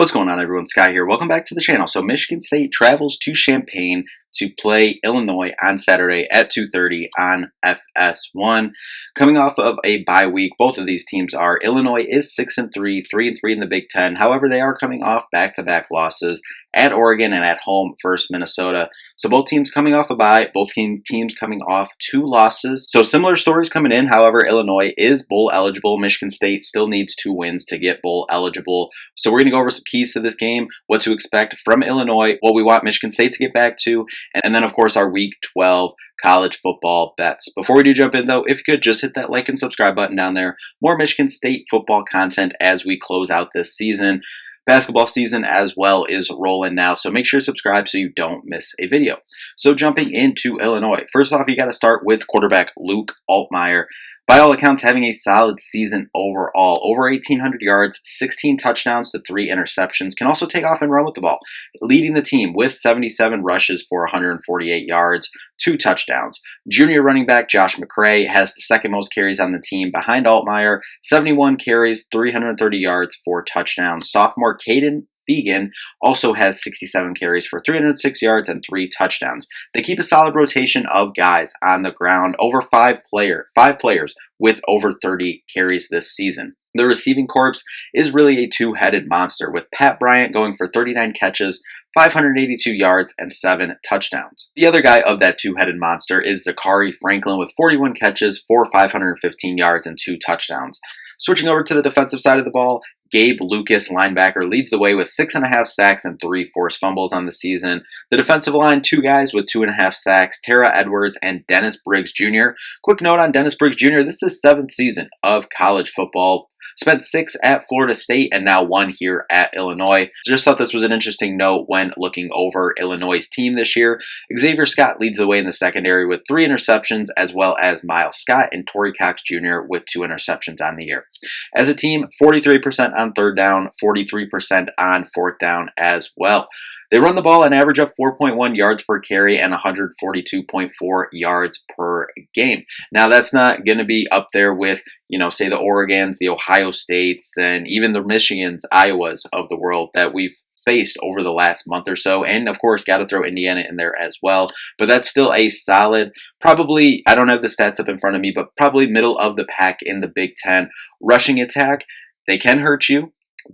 What's going on, everyone? Sky here. Welcome back to the channel. So Michigan State travels to Champaign to play Illinois on Saturday at 2:30 on FS1. Coming off of a bye week, both of these teams are. Illinois is 6-3, 3-3 in the Big Ten. However, they are coming off back-to-back losses at Oregon and at home versus Minnesota. So both teams coming off a bye, both teams coming off 2 losses. So similar stories coming in. However, Illinois is bowl eligible. Michigan State still needs 2 wins to get bowl eligible. So we're going to go over some keys to this game, what to expect from Illinois, what we want Michigan State to get back to, and then of course our Week 12 college football bets. Before we do jump in though, if you could just hit that like and subscribe button down there. More Michigan State football content as we close out this season. Basketball season as well is rolling now, so make sure to subscribe so you don't miss a video. So jumping into Illinois, first off, you got to start with quarterback Luke Altmaier. By all accounts, having a solid season overall. Over 1,800 yards, 16 touchdowns to 3 interceptions. Can also take off and run with the ball. Leading the team with 77 rushes for 148 yards, 2 touchdowns. Junior running back Josh McCray has the second most carries on the team behind Altmaier. 71 carries, 330 yards, 4 touchdowns. Sophomore Caden Began also has 67 carries for 306 yards and 3 touchdowns. They keep a solid rotation of guys on the ground, over 5 players with over 30 carries this season. The receiving corps is really a two-headed monster, with Pat Bryant going for 39 catches, 582 yards, and 7 touchdowns. The other guy of that two-headed monster is Zachary Franklin with 41 catches for 515 yards and 2 touchdowns. Switching over to the defensive side of the ball, Gabe Lucas, linebacker, leads the way with 6.5 sacks and 3 forced fumbles on the season. The defensive line, 2 guys with 2.5 sacks, Tara Edwards and Dennis Briggs Jr. Quick note on Dennis Briggs Jr., this is his 7th season of college football. Spent 6 at Florida State and now 1 here at Illinois. Just thought this was an interesting note when looking over Illinois' team this year. Xavier Scott leads the way in the secondary with 3 interceptions, as well as Miles Scott and Torrey Cox Jr. with 2 interceptions on the year. As a team, 43% on 3rd down, 43% on 4th down as well. They run the ball and average up 4.1 yards per carry and 142.4 yards per game. Now, that's not going to be up there with, say the Oregons, the Ohio States, and even the Michigans, Iowas of the world that we've faced over the last month or so. And of course, got to throw Indiana in there as well. But that's still a solid, probably, I don't have the stats up in front of me, but probably middle of the pack in the Big Ten rushing attack. They can hurt you,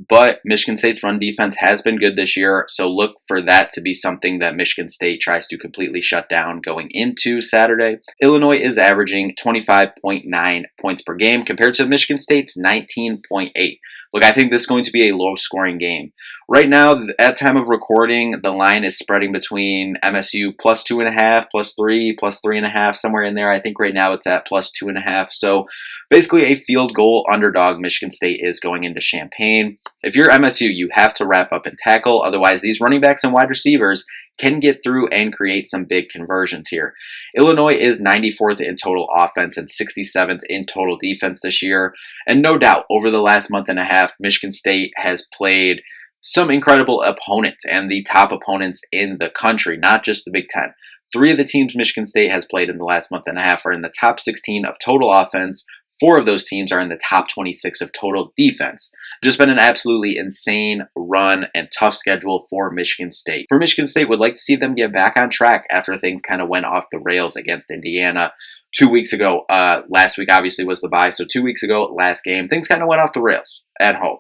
but Michigan State's run defense has been good this year, so look for that to be something that Michigan State tries to completely shut down going into Saturday. Illinois is averaging 25.9 points per game compared to Michigan State's 19.8. Look, I think this is going to be a low-scoring game. Right now, at time of recording, the line is spreading between MSU plus 2.5, plus 3, plus 3.5, somewhere in there. I think right now it's at plus 2.5. So basically a field goal underdog Michigan State is going into Champaign. If you're MSU, you have to wrap up and tackle. Otherwise, these running backs and wide receivers can get through and create some big conversions here. Illinois is 94th in total offense and 67th in total defense this year. And no doubt, over the last month and a half, Michigan State has played some incredible opponents and the top opponents in the country, not just the Big Ten. 3 of the teams Michigan State has played in the last month and a half are in the top 16 of total offense. 4 of those teams are in the top 26 of total defense. Just been an absolutely insane run and tough schedule for Michigan State. For Michigan State, would like to see them get back on track after things kind of went off the rails against Indiana 2 weeks ago. Last week obviously was the bye, so 2 weeks ago, last game, things kind of went off the rails at home.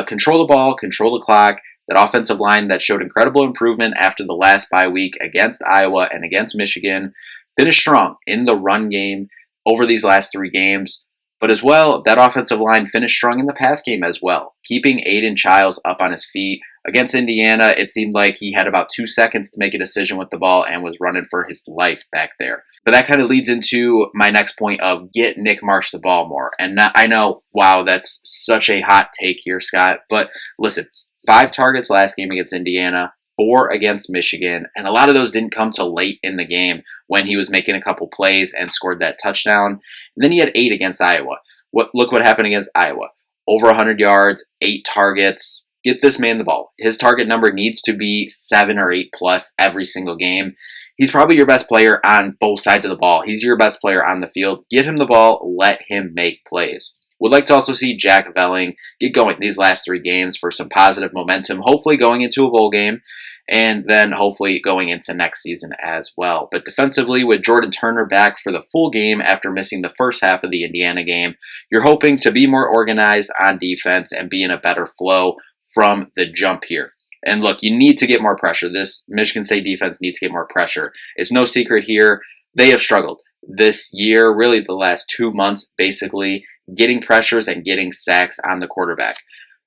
Control the ball, control the clock. That offensive line that showed incredible improvement after the last bye week against Iowa and against Michigan finished strong in the run game over these last 3 games. But as well, that offensive line finished strong in the pass game as well, keeping Aiden Childs up on his feet. Against Indiana, it seemed like he had about 2 seconds to make a decision with the ball and was running for his life back there. But that kind of leads into my next point of get Nick Marsh the ball more. And I know, wow, that's such a hot take here, Scott. But listen, 5 targets last game against Indiana, 4 against Michigan, and a lot of those didn't come till late in the game when he was making a couple plays and scored that touchdown. And then he had 8 against Iowa. Look what happened against Iowa. Over 100 yards, 8 targets. Get this man the ball. His target number needs to be 7 or 8 plus every single game. He's probably your best player on both sides of the ball. He's your best player on the field. Get him the ball. Let him make plays. Would like to also see Jack Velling get going these last 3 games for some positive momentum, hopefully going into a bowl game, and then hopefully going into next season as well. But defensively, with Jordan Turner back for the full game after missing the first half of the Indiana game, you're hoping to be more organized on defense and be in a better flow from the jump here. And look, you need to get more pressure. This Michigan State defense needs to get more pressure. It's no secret here. They have struggled this year, really the last 2 months, basically, getting pressures and getting sacks on the quarterback.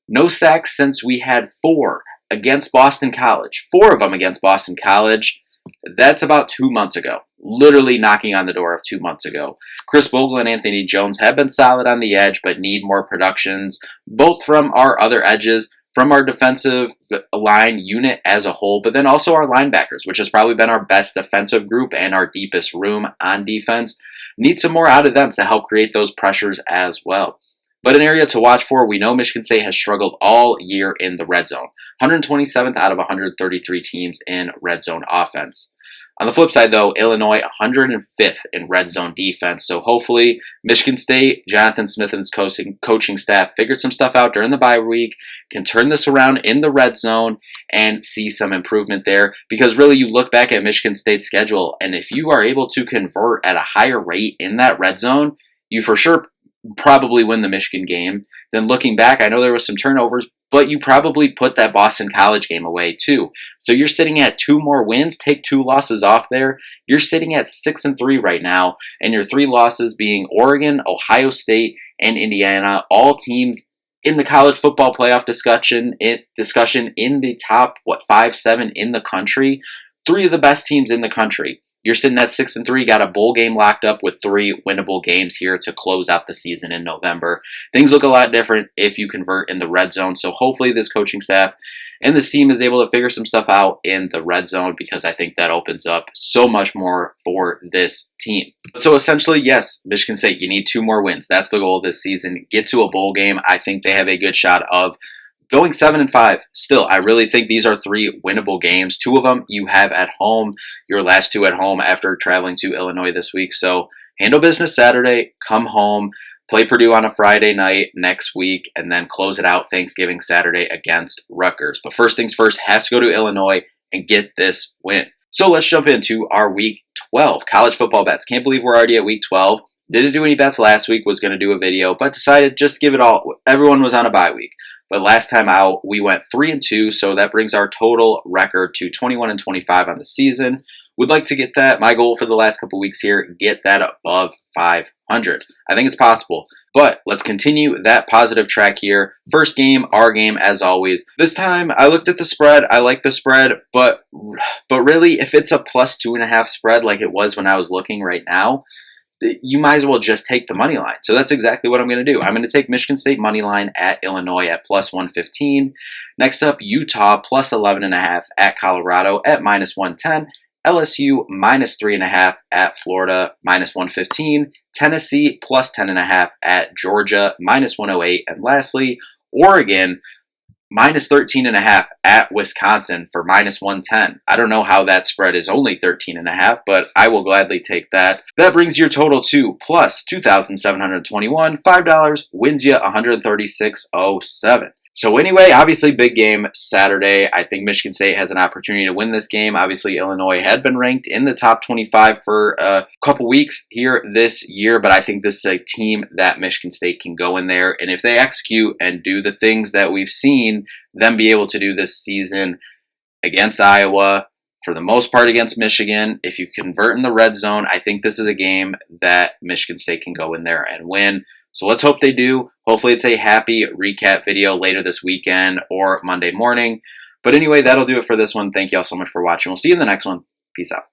No sacks since we had 4 against Boston College. 4 of them against Boston College. That's about 2 months ago. Literally knocking on the door of 2 months ago. Chris Bogle and Anthony Jones have been solid on the edge, but need more productions, both from our other edges, from our defensive line unit as a whole, but then also our linebackers, which has probably been our best defensive group and our deepest room on defense. Need some more out of them to help create those pressures as well. But an area to watch for, we know Michigan State has struggled all year in the red zone. 127th out of 133 teams in red zone offense. On the flip side, though, Illinois 105th in red zone defense. So hopefully Michigan State, Jonathan Smith and his coaching staff figured some stuff out during the bye week, can turn this around in the red zone and see some improvement there. Because really, you look back at Michigan State's schedule, and if you are able to convert at a higher rate in that red zone, you for sure probably win the Michigan game. Then looking back, I know there was some turnovers, but you probably put that Boston College game away too. So you're sitting at 2 more wins, take 2 losses off there. You're sitting at 6-3 right now, and your 3 losses being Oregon, Ohio State, and Indiana, all teams in the college football playoff discussion in the top 5-7 in the country. 3 of the best teams in the country. You're sitting at 6-3, got a bowl game locked up with 3 winnable games here to close out the season in November. Things look a lot different if you convert in the red zone. So hopefully this coaching staff and this team is able to figure some stuff out in the red zone, because I think that opens up so much more for this team. So essentially, yes, Michigan State, you need 2 more wins. That's the goal this season. Get to a bowl game. I think they have a good shot of going 7-5. Still, I really think these are 3 winnable games. 2 of them you have at home, your last 2 at home after traveling to Illinois this week. So handle business Saturday, come home, play Purdue on a Friday night next week, and then close it out Thanksgiving Saturday against Rutgers. But first things first, have to go to Illinois and get this win. So let's jump into our Week 12 college football bets. Can't believe we're already at Week 12. Didn't do any bets last week, was going to do a video, but decided just give it all. Everyone was on a bye week. But last time out, we went 3-2, so that brings our total record to 21-25 on the season. Would like to get that. My goal for the last couple weeks here, get that above 500. I think it's possible. But let's continue that positive track here. First game, our game, as always. This time, I looked at the spread. I like the spread, but really, if it's a +2.5 spread like it was when I was looking right now, you might as well just take the money line. So that's exactly what I'm going to do. I'm going to take Michigan State money line at Illinois at +115. Next up, Utah +11.5 at Colorado at -110. LSU -3.5 at Florida -115. Tennessee +10.5 at Georgia -108. And lastly, Oregon -13.5 at Wisconsin for -110. I don't know how that spread is only 13.5, but I will gladly take that. That brings your total to +2,721. $5 wins you $136.07. So anyway, obviously big game Saturday. I think Michigan State has an opportunity to win this game. Obviously, Illinois had been ranked in the top 25 for a couple weeks here this year, but I think this is a team that Michigan State can go in there, and if they execute and do the things that we've seen them be able to do this season against Iowa, for the most part against Michigan, if you convert in the red zone, I think this is a game that Michigan State can go in there and win. So let's hope they do. Hopefully it's a happy recap video later this weekend or Monday morning. But anyway, that'll do it for this one. Thank you all so much for watching. We'll see you in the next one. Peace out.